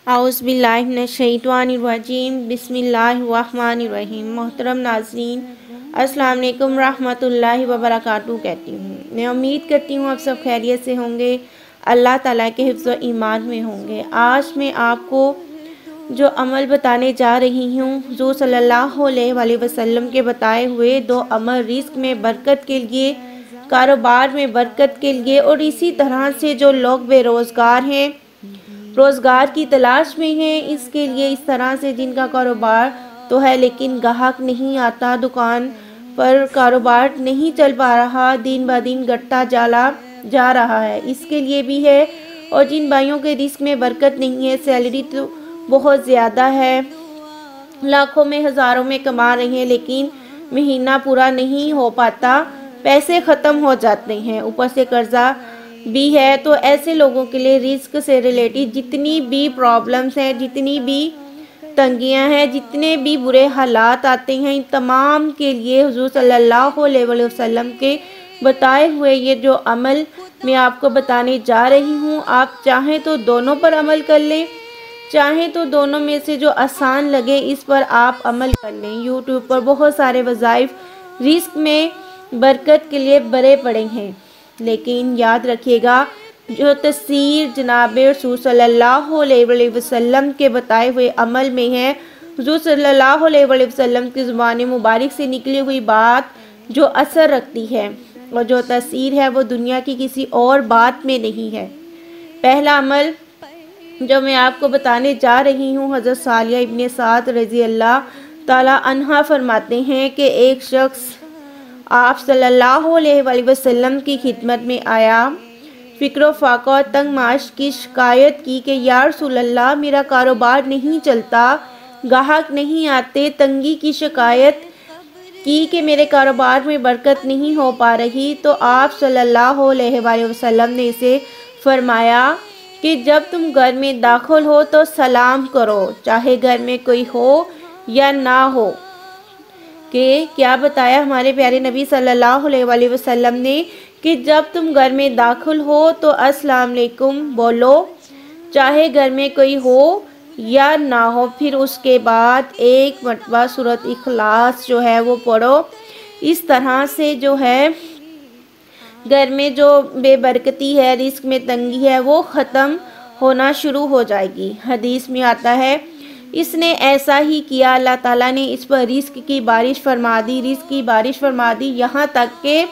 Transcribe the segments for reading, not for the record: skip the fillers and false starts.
आउज़ बिल्लाहि मिनश्शैतानिर्रजीम बिस्मिल्लाहिर्रहमानिर्रहीम। मोहतरम नाज़रीन, अस्सलाम वालेकुम रहमतुल्लाहि व बरकातुहू कहती हूँ। मैं उम्मीद करती हूँ आप सब खैरियत से होंगे, अल्लाह ताला के हिफ्ज़ व ईमान में होंगे। आज मैं आपको जो अमल बताने जा रही हूँ, हुज़ूर सल्लल्लाहु अलैहि वसल्लम के बताए हुए दो अमल, रिस्क में बरकत के लिए, कारोबार में बरकत के लिए, और इसी तरह से जो लोग बेरोज़गार हैं, रोज़गार की तलाश में हैं, इसके लिए, इस तरह से जिनका कारोबार तो है लेकिन ग्राहक नहीं आता, दुकान पर कारोबार नहीं चल पा रहा, दिन ब दिन घटता जा रहा है, इसके लिए भी है। और जिन भाइयों के रिस्क में बरकत नहीं है, सैलरी तो बहुत ज़्यादा है, लाखों में हज़ारों में कमा रहे हैं लेकिन महीना पूरा नहीं हो पाता, पैसे ख़त्म हो जाते हैं, ऊपर से कर्ज़ा भी है। तो ऐसे लोगों के लिए रिस्क से रिलेटेड जितनी भी प्रॉब्लम्स हैं, जितनी भी तंगियां हैं, जितने भी बुरे हालात आते हैं, इन तमाम के लिए हुज़ूर सल्लल्लाहु अलैहि वसल्लम के बताए हुए ये जो अमल मैं आपको बताने जा रही हूँ, आप चाहें तो दोनों पर अमल कर लें, चाहें तो दोनों में से जो आसान लगे इस पर आप अमल कर लें। यूट्यूब पर बहुत सारे वज़ाइफ रिस्क में बरकत के लिए भरे पड़े हैं, लेकिन याद रखिएगा जो तफसीर जनाब रसूल सल्लल्लाहु अलैहि वसल्लम के बताए हुए अमल में है, हुज़ूर सल्लल्लाहु अलैहि वसल्लम की ज़ुबान मुबारक से निकली हुई बात जो असर रखती है और जो तफसीर है वो दुनिया की किसी और बात में नहीं है। पहला अमल जो मैं आपको बताने जा रही हूँ, हज़रत सालिया इब्ने साद रज़ी अल्लाह ताला अन्हा फरमाते हैं कि एक शख्स आप सल्लल्लाहु अलैहि वसल्लम की खिदमत में आया, फ़िक्र फ़ाक़ा और तंग माश की शिकायत की कि या रसूल अल्लाह, मेरा कारोबार नहीं चलता, ग्राहक नहीं आते, तंगी की शिकायत की कि मेरे कारोबार में बरकत नहीं हो पा रही। तो आप सल्लल्लाहु अलैहि वसल्लम ने इसे फरमाया कि जब तुम घर में दाखिल हो तो सलाम करो, चाहे घर में कोई हो या ना हो। कि क्या बताया हमारे प्यारे नबी सल्लल्लाहु अलैहि वसल्लम ने कि जब तुम घर में दाखिल हो तो अस्सलाम वालेकुम बोलो, चाहे घर में कोई हो या ना हो। फिर उसके बाद एक मरतबा सूरत इखलास जो है वो पढ़ो। इस तरह से जो है घर में जो बेबरकती है, रिस्क में तंगी है, वो ख़त्म होना शुरू हो जाएगी। हदीस में आता है इसने ऐसा ही किया, अल्लाह ताला ने इस पर रिस्क की बारिश फरमा दी, रिस्क की बारिश फरमा दी, यहाँ तक कि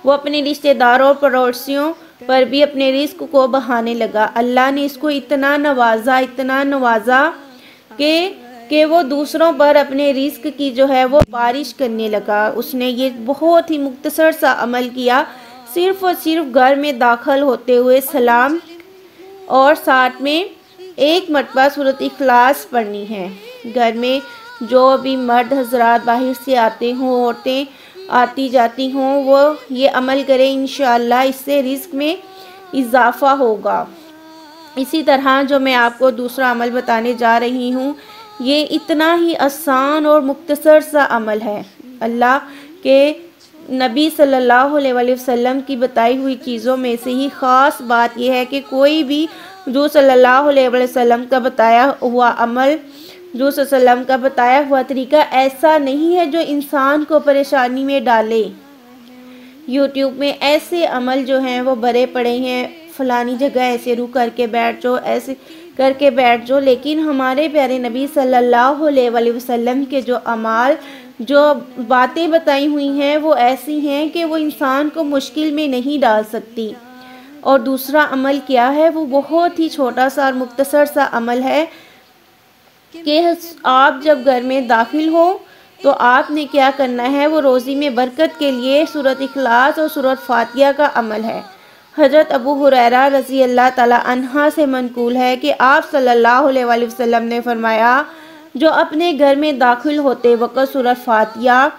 वो अपने रिश्तेदारों और पड़ोसियों पर भी अपने रिस्क को बहाने लगा। अल्लाह ने इसको इतना नवाजा कि वो दूसरों पर अपने रिस्क की जो है वो बारिश करने लगा। उसने ये बहुत ही मुख्तसर सा अमल किया, सिर्फ़ और सिर्फ घर में दाखिल होते हुए सलाम और साथ में एक मरतबा सूरत इखलास पढ़नी है। घर में जो भी मर्द हजरात बाहर से आते हों, औरतें आती जाती हों, वो ये अमल करें, इंशाअल्लाह इससे रिस्क में इजाफ़ा होगा। इसी तरह जो मैं आपको दूसरा अमल बताने जा रही हूँ, ये इतना ही आसान और मुख्तसर सा अमल है। अल्लाह के नबी सल्लल्लाहु अलैहि वसल्लम की बताई हुई चीज़ों में से ही ख़ास बात यह है कि कोई भी जो सल्लल्लाहु अलैहि वसल्लम का बताया हुआ अमल, जो सल्लल्लाहु का बताया हुआ तरीका ऐसा नहीं है जो इंसान को परेशानी में डाले। यूट्यूब में ऐसे अमल जो हैं वो भरे पड़े हैं, फ़लानी जगह ऐसे रुक करके बैठ जाओ, ऐसे करके बैठ जाओ, लेकिन हमारे प्यारे नबी सल्लल्लाहु अलैहि वसल्लम के जो अमाल, जो बातें बताई हुई हैं वो ऐसी हैं कि वो इंसान को मुश्किल में नहीं डाल सकती। और दूसरा अमल क्या है, वो बहुत ही छोटा सा और मुख्तसर सा अमल है कि आप जब घर में दाखिल हो तो आपने क्या करना है, वो रोज़ी में बरकत के लिए सूरत इखलास और सूरत फातिहा का अमल है। हज़रत अबू हुरैरा रज़ी अल्लाह ताला अन्हा से मनकूल है कि आप सल्लल्लाहु अलैहि वसल्लम ने फरमाया, जो अपने घर में दाखिल होते वक़्त सूरत फातिहा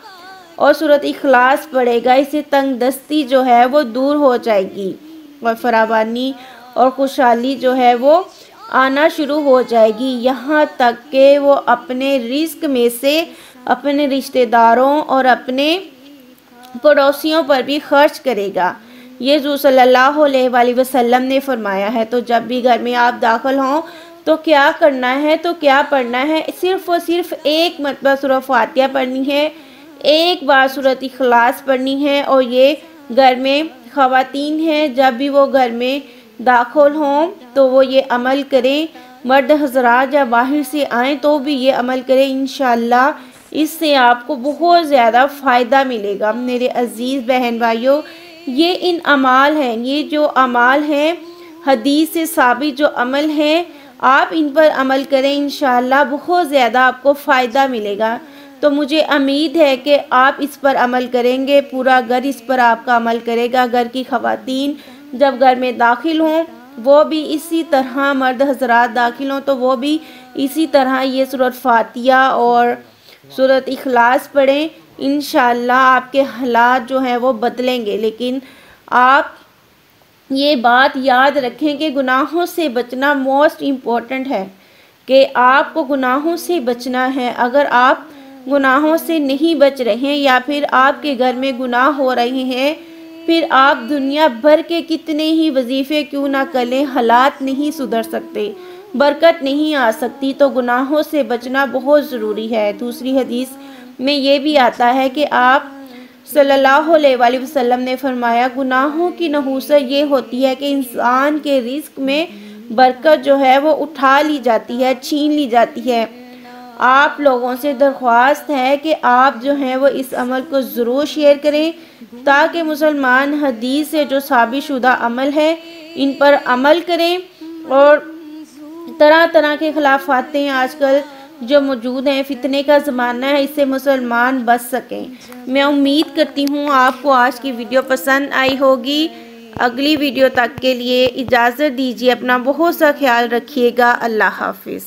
और सूरत इखलास पढ़ेगा, इससे तंग दस्ती जो है वो दूर हो जाएगी और फरावानी और खुशहाली जो है वो आना शुरू हो जाएगी। यहाँ तक कि वो अपने रिस्क में से अपने रिश्तेदारों और अपने पड़ोसियों पर भी खर्च करेगा। ये हुज़ूर सल्लल्लाहु अलैहि वसल्लम ने फरमाया है। तो जब भी घर में आप दाखिल हों تو کیا کرنا ہے، تو کیا پڑھنا ہے، صرف اور صرف ایک مرتبہ سورہ فاتحہ پڑھنی ہے، ایک بار سورۃ اخلاص پڑھنی ہے، اور یہ گھر میں خواتین ہیں جب بھی وہ گھر میں داخل ہوں تو وہ یہ عمل کریں، مرد حضرات جب باہر سے آئیں تو بھی یہ عمل کریں، انشاءاللہ اس سے آپ کو بہت زیادہ فائدہ ملے گا۔ میرے عزیز بہن بھائیوں، یہ ان اعمال ہیں، یہ جو اعمال ہیں حدیث سے ثابت جو عمل ہیں، آپ ان پر عمل کریں، انشاءاللہ بہت زیادہ آپ کو فائدہ ملے گا۔ تو مجھے امید ہے کہ آپ اس پر عمل کریں گے، پورا گھر اس پر آپ کا عمل کرے گا۔ گھر کی خواتین جب گھر میں داخل ہوں وہ بھی اسی طرح، مرد حضرات داخل ہوں تو وہ بھی اسی طرح یہ سورۃ فاتحہ اور سورۃ اخلاص پڑھیں، انشاءاللہ آپ کے حالات جو ہیں وہ بدلیں گے۔ لیکن آپ یہ بات یاد رکھیں کہ گناہوں سے بچنا موسٹ امپورٹنٹ ہے، کہ آپ کو گناہوں سے بچنا ہے۔ اگر آپ گناہوں سے نہیں بچ رہے یا پھر آپ کے گھر میں گناہ ہو رہے ہیں، پھر آپ دنیا بھر کے کتنے ہی وظیفے کیوں نہ کر لیں، حالات نہیں سدھر سکتے، برکت نہیں آ سکتی۔ تو گناہوں سے بچنا بہت ضروری ہے۔ دوسری حدیث میں یہ بھی آتا ہے کہ آپ صلی اللہ علیہ وآلہ وسلم نے فرمایا، گناہوں کی نحوست یہ ہوتی ہے کہ انسان کے رزق میں برکت جو ہے وہ اٹھا لی جاتی ہے، چھین لی جاتی ہے۔ آپ لوگوں سے درخواست ہے کہ آپ جو ہیں وہ اس عمل کو ضرور شیئر کریں، تاکہ مسلمان حدیث سے جو ثابت شدہ عمل ہے ان پر عمل کریں، اور طرح طرح کے خلافاتیں آج کل جو موجود ہیں، فتنے کا زمانہ ہے، اس سے مسلمان بچ سکیں۔ میں امید کرتی ہوں آپ کو آج کی ویڈیو پسند آئی ہوگی۔ اگلی ویڈیو تک کے لیے اجازت دیجیے، اپنا بہت سا خیال رکھیے گا۔ اللہ حافظ۔